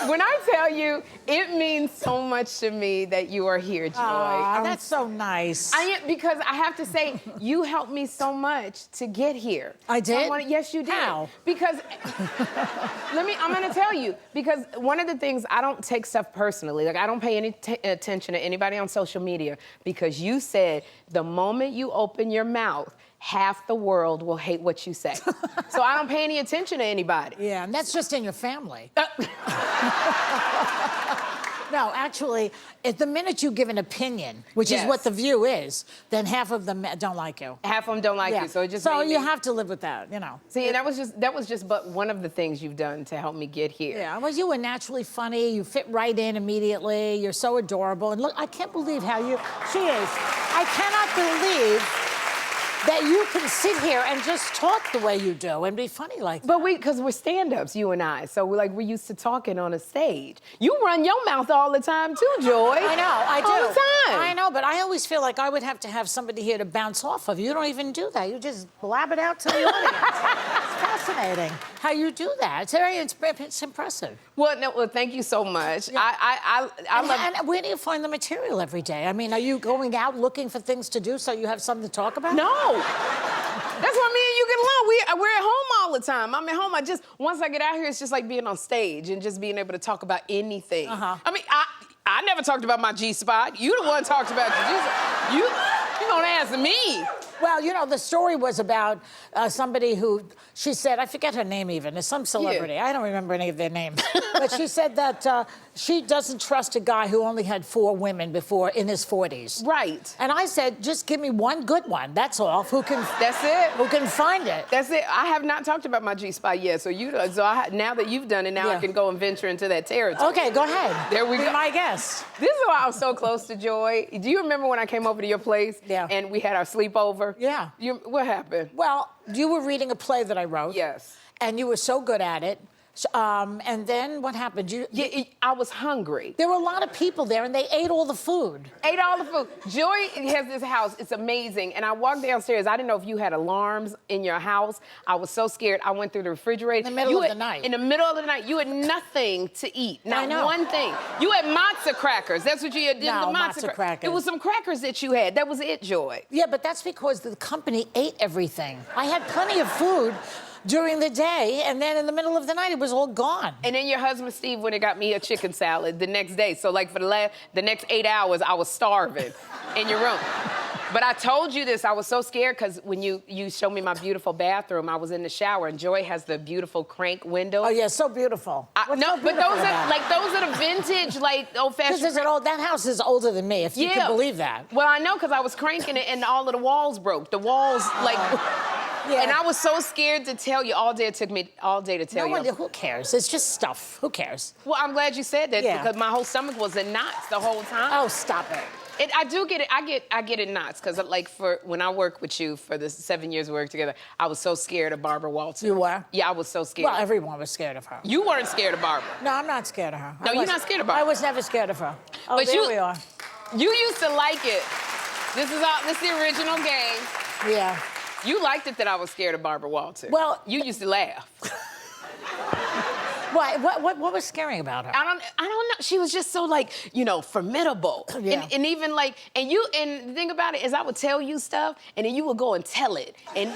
when I tell you, it means so much to me that you are here, Joy. That's so nice. Because I have to say, you helped me so much to get here. I did? Yes, you did. How? Because, I'm gonna tell you, because one of the things, I don't take stuff personally. Like, I don't pay any attention to anybody on social media, because you said the moment you open your mouth, half the world will hate what you say. So I don't pay any attention to anybody. Yeah, and that's just in your family. No, actually, the minute you give an opinion, which is what The View is, then half of them don't like you. Half of them don't like you, so it just you have to live with that, you know. See, and that was just but one of the things you've done to help me get here. Yeah, well, you were naturally funny. You fit right in immediately. You're so adorable. And look, I can't believe how she is. I cannot believe that you can sit here and just talk the way you do and be funny like that. But because we're stand-ups, you and I, so we're used to talking on a stage. You run your mouth all the time too, Joy. I know, I do. All the time. I know, but I always feel like I would have to have somebody here to bounce off of. You don't even do that. You just blab it out to the audience. It's fascinating how you do that. It's impressive. Well, thank you so much. Yeah. I love. And where do you find the material every day? I mean, are you going out looking for things to do so you have something to talk about? No. That's why me and you get along. We're at home all the time. I'm at home. Once I get out here, it's just like being on stage and just being able to talk about anything. I mean, I never talked about my G-spot. You the one talked about your G-spot. You don't ask me. Well, you know, the story was about somebody who, she said, I forget her name even, it's some celebrity. Yeah. I don't remember any of their names. But she said that she doesn't trust a guy who only had 4 women before in his 40s. Right. And I said, just give me one good one, that's all. That's it. Who can find it. That's it. I have not talked about my G-spot yet, so now that you've done it, now I can go and venture into that territory. Okay, go ahead. There we go. Be my guest. This is why I was so close to Joy. Do you remember when I came over to your place? Yeah. And we had our sleepover? Yeah. What happened? Well, you were reading a play that I wrote. Yes. And you were so good at it. And then what happened? I was hungry. There were a lot of people there, and they ate all the food. Ate all the food. Joy has this house. It's amazing. And I walked downstairs. I didn't know if you had alarms in your house. I was so scared. I went through the refrigerator. In the middle of the night. In the middle of the night. You had nothing to eat. Not I know. one thing. You had matzo crackers. That's what you had. No, matzo crackers. It was some crackers that you had. That was it, Joy. Yeah, but that's because the company ate everything. I had plenty of food during the day, and then in the middle of the night, it was all gone. And then your husband, Steve, went and got me a chicken salad the next day. So, like, for the next 8 hours, I was starving in your room. But I told you this. I was so scared because when you showed me my beautiful bathroom, I was in the shower, and Joy has the beautiful crank window. Oh, yeah, so beautiful. But those are the vintage, like, old-fashioned... That house is older than me, if you can believe that. Well, I know, because I was cranking it, and all of the walls broke. The walls, like... Yeah. And I was so scared to tell you. All day it took me all day to tell you. Who cares? It's just stuff. Who cares? Well, I'm glad you said that because my whole stomach was in knots the whole time. Oh, stop it. I do get it. I get in knots because, like, when I worked with you for the 7 years we worked together, I was so scared of Barbara Walters. You were? Yeah, I was so scared. Well, everyone was scared of her. You weren't scared of Barbara. No, I'm not scared of her. No, you're not scared of Barbara. I was never scared of her. Oh, but there we are. You used to like it. This is the original game. Yeah. You liked it that I was scared of Barbara Walters. Well, you used to laugh. Why? What was scary about her? I don't know. She was just so, like, formidable. Yeah. And even like, and the thing about it is I would tell you stuff and then you would go and tell it. And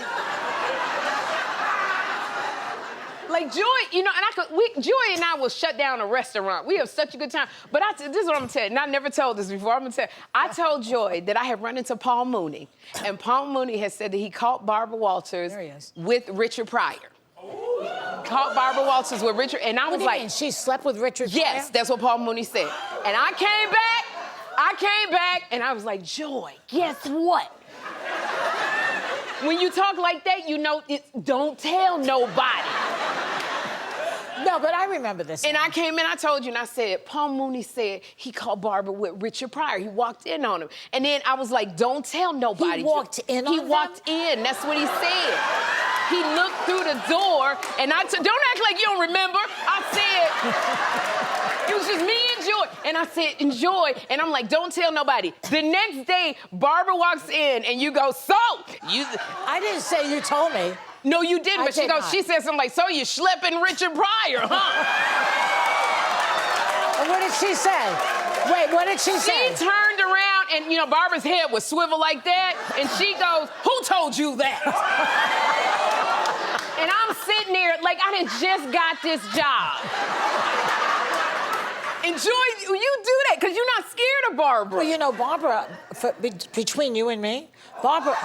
like Joy, Joy and I will shut down a restaurant. We have such a good time. But this is what I'm telling you, and I never told this before. I'm gonna tell you. I told Joy that I had run into Paul Mooney, and Paul Mooney had said that he caught Barbara Walters with Richard Pryor. Caught Barbara Walters with Richard, and I was like, she slept with Richard Pryor? Yes, that's what Paul Mooney said. And I came back, and I was like, Joy, guess what? When you talk like that, don't tell nobody. No, but I remember this. And I came in, I told you, and I said, Paul Mooney said he called Barbara with Richard Pryor. He walked in on him. And then I was like, don't tell nobody. He walked in on them? He walked in, that's what he said. He looked through the door, and don't act like you don't remember. I said, it was just me and Joy. And I said, enjoy. And I'm like, don't tell nobody. The next day, Barbara walks in, and you go, I didn't say you told me. No, you didn't, but she said something like, so you schlepping Richard Pryor, huh? what did she say? Wait, what did she say? She turned around and, you know, Barbara's head was swivel like that, and she goes, "Who told you that?" And I'm sitting there like I done just got this job. And Joy, you do that because you're not scared of Barbara. Well, you know, Barbara, between you and me, Barbara...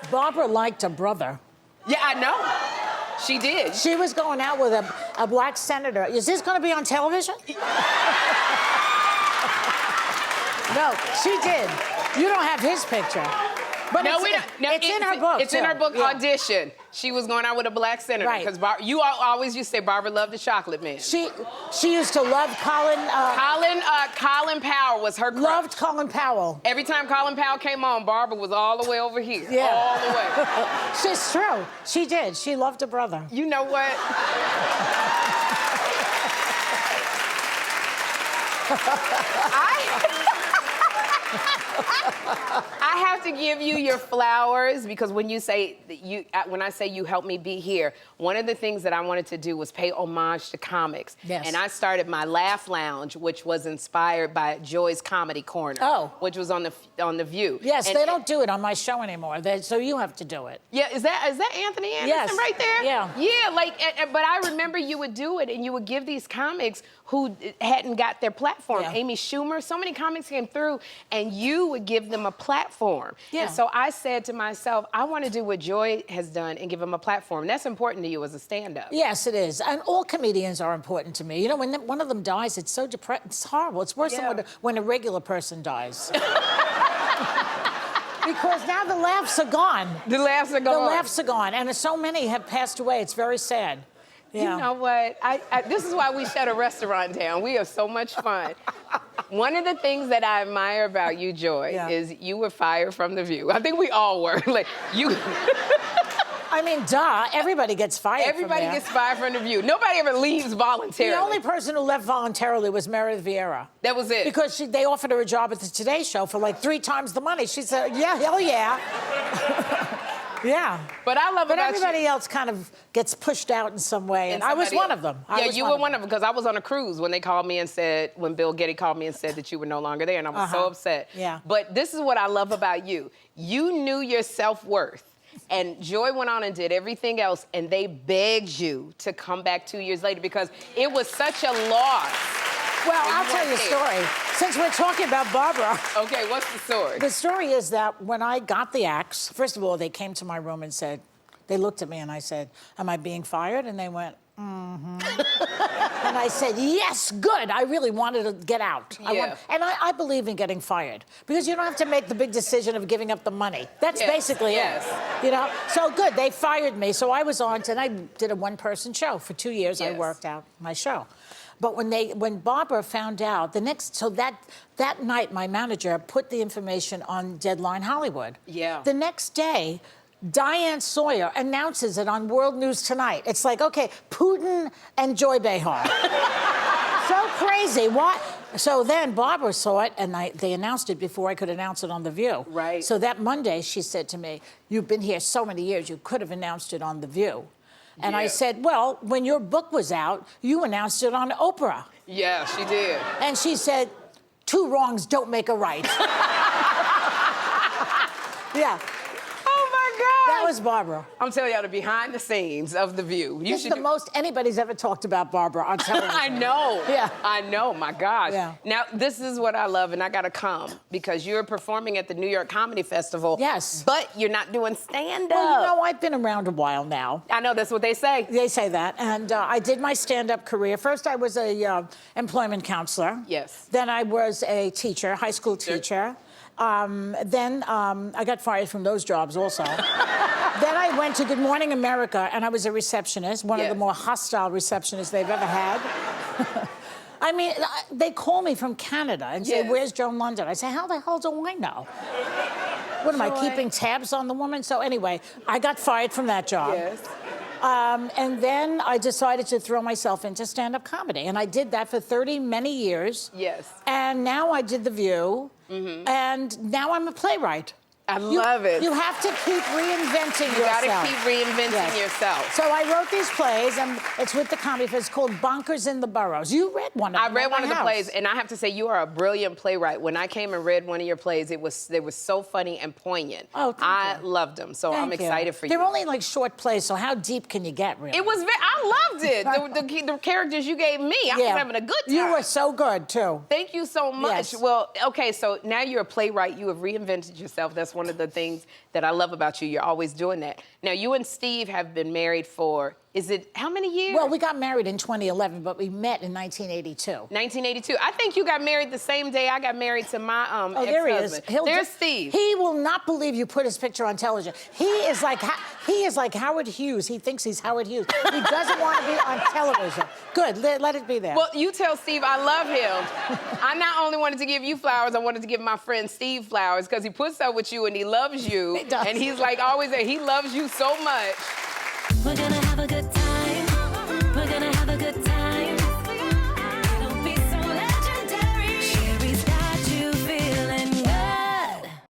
Barbara liked a brother. Yeah, I know. She did. She was going out with a black senator. Is this going to be on television? No, she did. You don't have his picture. But No, it's, we don't. No, it's in her book. It's in her book, Yeah. Audition. She was going out with a black senator. Right. Because you always used to say Barbara loved the chocolate man. She used to love Colin. Colin Powell was her crush. Loved Colin Powell. Every time Colin Powell came on, Barbara was all the way over here. Yeah. All the way. It's true. She did. She loved a brother. You know what? I have to give you your flowers because when you say that when I say you helped me be here, one of the things that I wanted to do was pay homage to comics. Yes. And I started my Laugh Lounge, which was inspired by Joy's Comedy Corner. Oh. Which was on the View. Yes, And they don't do it on my show anymore. So you have to do it. Yeah, is that Anthony Anderson Yes. right there? Yeah. Yeah, but I remember you would do it and you would give these comics who hadn't got their platform. Yeah. Amy Schumer, so many comics came through and you would give them a platform. Yeah. And so I said to myself, I want to do what Joy has done and give them a platform. That's important to you as a stand-up. Yes, it is. And all comedians are important to me. You know, when one of them dies, it's so depressing. It's horrible. It's worse than when a regular person dies. Because now the laughs are gone. The laughs are gone. The laughs are gone. And so many have passed away. It's very sad. Yeah. You know what? This is why we shut a restaurant down. We have so much fun. One of the things that I admire about you, Joy, is you were fired from The View. I think we all were. Like, you... I mean, duh, everybody gets fired Everybody from there. gets fired from The View. Nobody ever leaves voluntarily. The only person who left voluntarily was Meredith Vieira. That was it. Because they offered her a job at the Today Show for like 3 times the money. She said, yeah, hell yeah. Yeah. But I love But about everybody you. else kind of gets pushed out in some way. And I was one of them. Yeah, you were one of them because I was on a cruise when they called me and said, when Bill Getty called me and said that you were no longer there. And I was so upset. Yeah. But this is what I love about you. You knew your self-worth. And Joy went on and did everything else, and they begged you to come back 2 years later because it was such a loss. Well, I'll tell you a story. Since we're talking about Barbara. Okay, what's the story? The story is that when I got the axe, first of all, they came to my room and said, they looked at me and I said, am I being fired? And they went, mm-hmm. And I said, yes, good. I really wanted to get out. Yeah. I believe in getting fired because you don't have to make the big decision of giving up the money. That's basically it. You know? So good, they fired me. So I was on, and I did a one-person show. For 2 years, I worked out my show. But when Barbara found out, that night, my manager put the information on Deadline Hollywood. Yeah. The next day, Diane Sawyer announces it on World News Tonight. It's like, okay, Putin and Joy Behar. So crazy. Why? So then Barbara saw it, and they announced it before I could announce it on The View. Right. So that Monday, she said to me, you've been here so many years, you could have announced it on The View. And I said, well, when your book was out, you announced it on Oprah. Yeah, she did. And she said, 2 wrongs don't make a right. Yeah. Oh, my God. That was Barbara. I'm telling y'all the behind the scenes of The View. This is the most anybody's ever talked about Barbara on television. I know. Yeah. I know, my gosh. Yeah. Now, this is what I love, and I gotta come, because you're performing at the New York Comedy Festival. Yes. But you're not doing stand-up. Well, you know, I've been around a while now. I know, that's what they say. They say that. And I did my stand-up career. First, I was a employment counselor. Yes. Then I was a teacher, high school teacher. Then I got fired from those jobs also. Then I went to Good Morning America, and I was a receptionist, one of the more hostile receptionists they've ever had. I mean, they call me from Canada and say, where's Joan London? I say, how the hell do I know? What am I, keeping tabs on the woman? So anyway, I got fired from that job. Yes. And then I decided to throw myself into stand-up comedy. And I did that for many years. Yes. And now I did The View. And now I'm a playwright. I love it. You have to keep reinventing You yourself. gotta keep reinventing yourself. So I wrote these plays, and it's with the Comedy Fest. It's called Bonkers in the Burrows. You read one of them. I read one of the house. plays, and I have to say, you are a brilliant playwright. When I came and read one of your plays, they were so funny and poignant. Oh, thank I you. loved them, so I'm excited for you. They're only like short plays, so how deep can you get, really? It was I loved it. The characters you gave me, I was having a good time. You were so good, too. Thank you so much. Yes. Well, okay, so now you're a playwright. You have reinvented yourself. That's one of the things that I love about you. You're always doing that. Now, you and Steve have been married for, is it how many years? Well, we got married in 2011, but we met in 1982. 1982. I think you got married the same day I got married to my Oh, there he is. ex-husband. There's Steve. He will not believe you put his picture on television. He is like Howard Hughes. He thinks he's Howard Hughes. He doesn't want to be on television. Good, let it be there. Well, you tell Steve I love him. I not only wanted to give you flowers, I wanted to give my friend Steve flowers because he puts up with you and he loves you. He does. And he's like always, he loves you so much. We're gonna